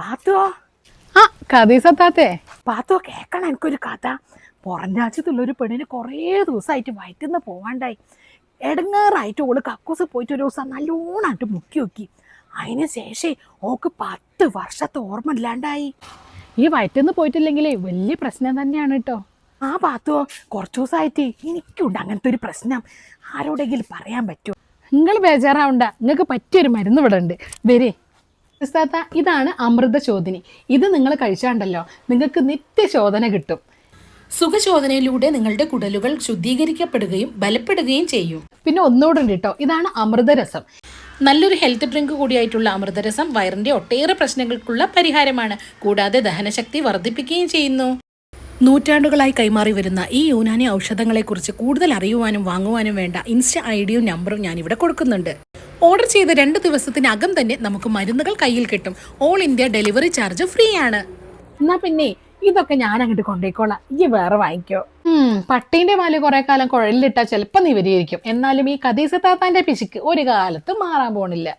പാത്തോ ആ കഥീസത്താത്തേ പാത്തോ കേക്കണം എനിക്കൊരു കഥ. പുറം രാജ്യത്തുള്ളൊരു പെണ്ണിന് കുറേ ദിവസമായിട്ട് വയറ്റിന്ന് പോവാണ്ടായി. എടങ്ങേറായിട്ട് ഓള് കക്കൂസ് പോയിട്ട് ഒരു ദിവസം നല്ലോണമായിട്ട് മുക്കി നോക്കി. അതിന് ശേഷം ഓക്ക് 10 വർഷത്തെ ഓർമ്മ ഇല്ലാണ്ടായി. ഈ വയറ്റിന്ന് പോയിട്ടില്ലെങ്കിലേ വലിയ പ്രശ്നം തന്നെയാണ് കേട്ടോ. ആ പാത്തോ കുറച്ച് ദിവസമായിട്ട് എനിക്കുണ്ട് അങ്ങനത്തെ ഒരു പ്രശ്നം. ആരോടെങ്കിലും പറയാൻ പറ്റുമോ? നിങ്ങൾ ബേജാറാവണ്ട, നിങ്ങൾക്ക് പറ്റിയൊരു മരുന്ന് ഇവിടെ ഉണ്ട്. വരേ താത്ത, ഇതാണ് അമൃതശോധിനി. ഇത് നിങ്ങൾ കഴിച്ചാണ്ടല്ലോ നിങ്ങൾക്ക് നിത്യശോധന കിട്ടും. സുഖശോധനയിലൂടെ നിങ്ങളുടെ കുടലുകൾ ശുദ്ധീകരിക്കപ്പെടുകയും ബലപ്പെടുകയും ചെയ്യും. പിന്നെ ഒന്നുകൂടെ ഉണ്ട് കേട്ടോ, ഇതാണ് അമൃതരസം. നല്ലൊരു ഹെൽത്ത് ഡ്രിങ്ക് കൂടിയായിട്ടുള്ള അമൃതരസം വയറിന്റെ ഒട്ടേറെ പ്രശ്നങ്ങൾക്കുള്ള പരിഹാരമാണ്. കൂടാതെ ദഹനശക്തി വർദ്ധിപ്പിക്കുകയും ചെയ്യുന്നു. നൂറ്റാണ്ടുകളായി കൈമാറി വരുന്ന ഈ യൂനാനി ഔഷധങ്ങളെക്കുറിച്ച് കൂടുതൽ അറിയുവാനും വാങ്ങുവാനും വേണ്ട ഇൻസ്റ്റ ഐഡിയും നമ്പറും ഞാനിവിടെ കൊടുക്കുന്നുണ്ട്. ഓർഡർ ചെയ്ത് 2 ദിവസത്തിനകം തന്നെ നമുക്ക് മരുന്നുകൾ കയ്യിൽ കിട്ടും. All India delivery charge free ആണ്. എന്നാ പിന്നെ ഇതൊക്കെ ഞാൻ അങ്ങോട്ട് കൊണ്ടുപോയിക്കോളാം, ഈ വേറെ വാങ്ങിക്കോ. പട്ടീന്റെ പാല് കുറെ കാലം കുഴലിലിട്ടാൽ ചിലപ്പോൾ നീ വരിയിരിക്കും. എന്നാലും ഈ കദീസത്താത്താന്റെ പിശുക്ക് ഒരു കാലത്ത് മാറാൻ പോണില്ല.